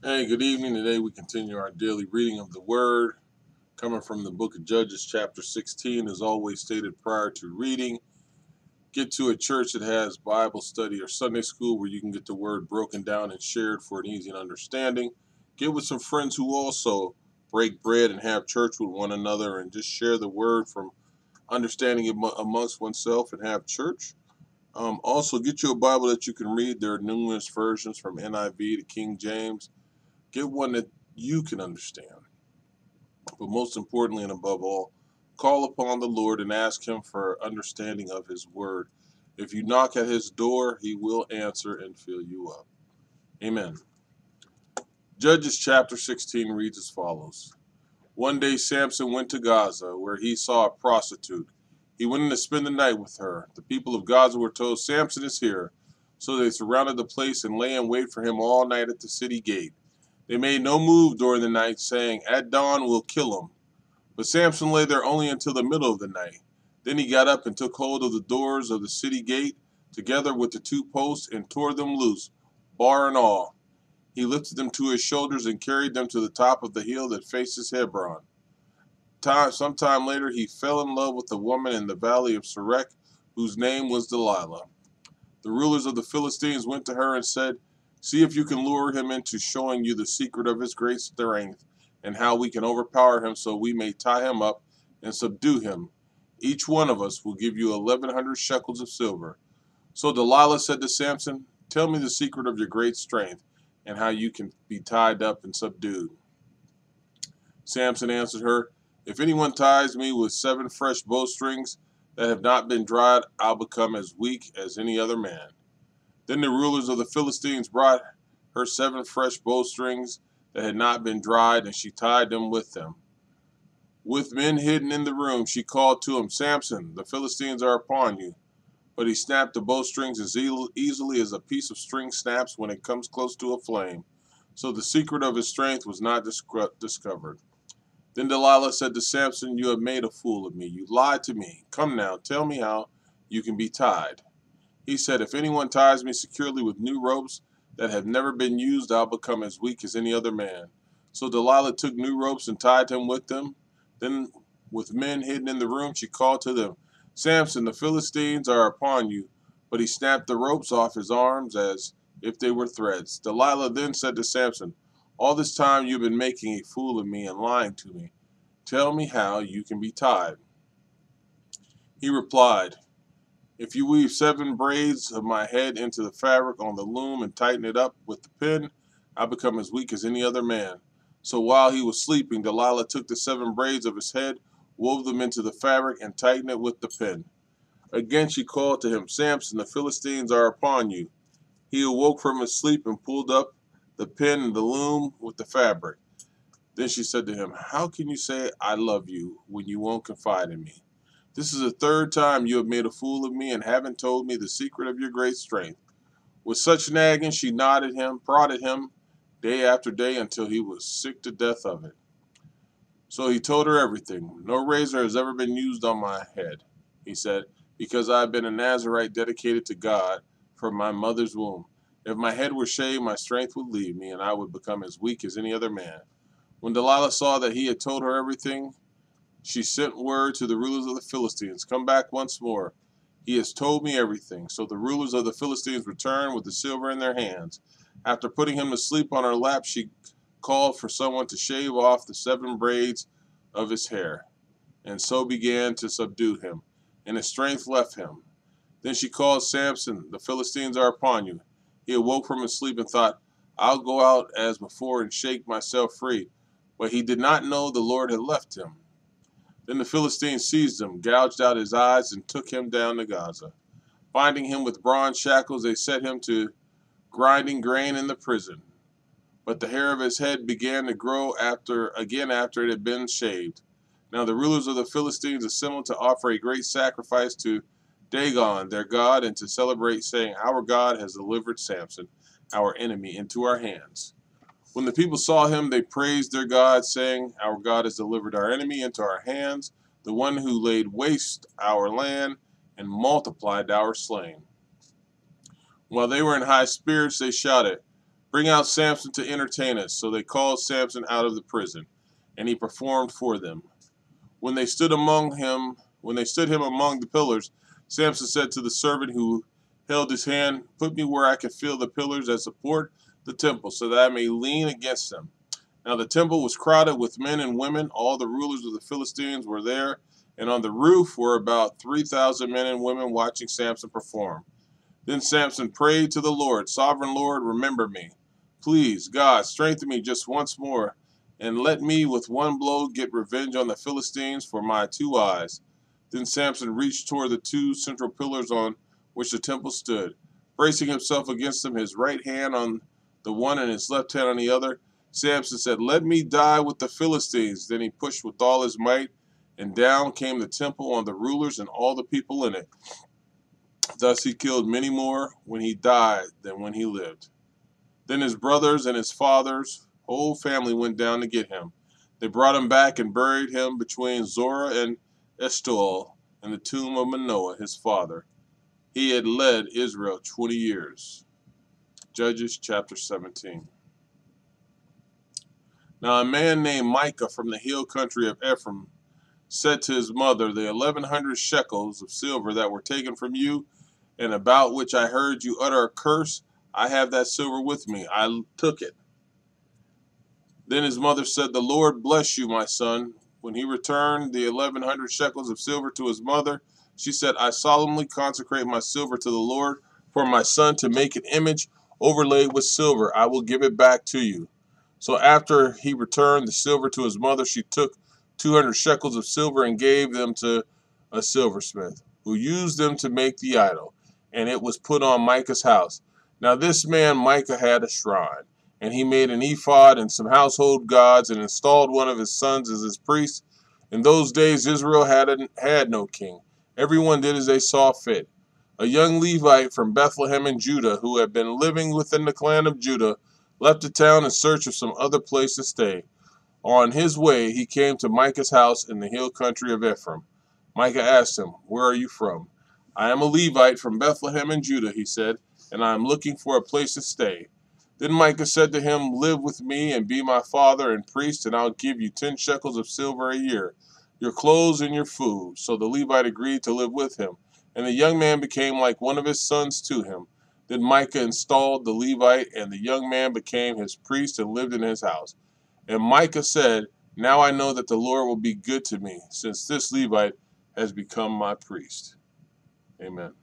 Hey, good evening. Today we continue our daily reading of the Word, coming from the book of Judges, chapter 16. As always stated prior to reading, get to a church that has Bible study or Sunday school where you can get the Word broken down and shared for an easy understanding. Get with some friends who also break bread and have church with one another and just share the Word from understanding it amongst oneself and have church. Also, get you a Bible that you can read. There are numerous versions from NIV to King James. Get one that you can understand. But most importantly and above all, call upon the Lord and ask Him for understanding of His Word. If you knock at His door, He will answer and fill you up. Amen. Judges chapter 16 reads as follows. One day Samson went to Gaza, where he saw a prostitute. He went in to spend the night with her. The people of Gaza were told, Samson is here. So they surrounded the place and lay in wait for him all night at the city gate. They made no move during the night, saying, At dawn we'll kill him. But Samson lay there only until the middle of the night. Then he got up and took hold of the doors of the city gate, together with the two posts, and tore them loose, bar and all. He lifted them to his shoulders and carried them to the top of the hill that faces Hebron. Sometime later, he fell in love with a woman in the valley of Sorek, whose name was Delilah. The rulers of the Philistines went to her and said, See if you can lure him into showing you the secret of his great strength and how we can overpower him so we may tie him up and subdue him. Each one of us will give you 1,100 shekels of silver. So Delilah said to Samson, Tell me the secret of your great strength and how you can be tied up and subdued. Samson answered her, If anyone ties me with 7 fresh bowstrings that have not been dried, I'll become as weak as any other man. Then the rulers of the Philistines brought her 7 fresh bowstrings that had not been dried, and she tied them with them. With men hidden in the room, she called to him, Samson, the Philistines are upon you. But he snapped the bowstrings as easily as a piece of string snaps when it comes close to a flame. So the secret of his strength was not discovered. Then Delilah said to Samson, You have made a fool of me. You lied to me. Come now, tell me how you can be tied. He said, If anyone ties me securely with new ropes that have never been used, I'll become as weak as any other man. So Delilah took new ropes and tied him with them. Then, with men hidden in the room, she called to them, Samson, the Philistines are upon you. But he snapped the ropes off his arms as if they were threads. Delilah then said to Samson, All this time you've been making a fool of me and lying to me. Tell me how you can be tied. He replied, If you weave 7 braids of my head into the fabric on the loom and tighten it up with the pin, I become as weak as any other man. So while he was sleeping, Delilah took the 7 braids of his head, wove them into the fabric, and tightened it with the pin. Again she called to him, Samson, the Philistines are upon you. He awoke from his sleep and pulled up the pin and the loom with the fabric. Then she said to him, How can you say I love you when you won't confide in me? This is the 3rd time you have made a fool of me and haven't told me the secret of your great strength. With such nagging, she prodded him day after day until he was sick to death of it. So he told her everything. No razor has ever been used on my head, he said, because I have been a Nazarite dedicated to God from my mother's womb. If my head were shaved, my strength would leave me, and I would become as weak as any other man. When Delilah saw that he had told her everything, she sent word to the rulers of the Philistines, Come back once more. He has told me everything. So the rulers of the Philistines returned with the silver in their hands. After putting him to sleep on her lap, she called for someone to shave off the 7 braids of his hair, and so began to subdue him, and his strength left him. Then she called Samson, The Philistines are upon you. He awoke from his sleep and thought, I'll go out as before and shake myself free. But he did not know the Lord had left him. Then the Philistines seized him, gouged out his eyes, and took him down to Gaza. Binding him with bronze shackles, they set him to grinding grain in the prison. But the hair of his head began to grow after it had been shaved. Now the rulers of the Philistines assembled to offer a great sacrifice to Dagon, their god, and to celebrate, saying, Our God has delivered Samson, our enemy, into our hands. When the people saw him, they praised their God, saying, Our God has delivered our enemy into our hands, the one who laid waste our land and multiplied our slain. While they were in high spirits, they shouted, Bring out Samson to entertain us. So they called Samson out of the prison, and he performed for them. When they stood him among the pillars, Samson said to the servant who held his hand, "Put me where I can feel the pillars that support the temple, so that I may lean against them." Now the temple was crowded with men and women. All the rulers of the Philistines were there, and on the roof were about 3,000 men and women watching Samson perform. Then Samson prayed to the Lord, "Sovereign Lord, remember me. Please, God, strengthen me just once more, and let me with one blow get revenge on the Philistines for my 2 eyes." Then Samson reached toward the 2 central pillars on which the temple stood. Bracing himself against them, his right hand on the one and his left hand on the other, Samson said, "Let me die with the Philistines." Then he pushed with all his might, and down came the temple on the rulers and all the people in it. Thus he killed many more when he died than when he lived. Then his brothers and his father's whole family went down to get him. They brought him back and buried him between Zorah and Eshtaol in the tomb of Manoah, his father. He had led Israel 20 years. Judges chapter 17. Now a man named Micah from the hill country of Ephraim said to his mother, "The 1,100 shekels of silver that were taken from you, and about which I heard you utter a curse, I have that silver with me. I took it." Then his mother said, "The Lord bless you, my son." When he returned the 1,100 shekels of silver to his mother, she said, "I solemnly consecrate my silver to the Lord for my son to make an image overlaid with silver. I will give it back to you." So after he returned the silver to his mother, she took 200 shekels of silver and gave them to a silversmith, who used them to make the idol, and it was put on Micah's house. Now this man Micah had a shrine, and he made an ephod and some household gods, and installed one of his sons as his priest. In those days Israel had no king. Everyone did as they saw fit. A young Levite from Bethlehem in Judah, who had been living within the clan of Judah, left the town in search of some other place to stay. On his way, he came to Micah's house in the hill country of Ephraim. Micah asked him, "Where are you from?" "I am a Levite from Bethlehem in Judah," he said, "and I am looking for a place to stay." Then Micah said to him, "Live with me and be my father and priest, and I'll give you 10 shekels of silver a year, your clothes and your food." So the Levite agreed to live with him, and the young man became like one of his sons to him. Then Micah installed the Levite, and the young man became his priest and lived in his house. And Micah said, "Now I know that the Lord will be good to me, since this Levite has become my priest." Amen.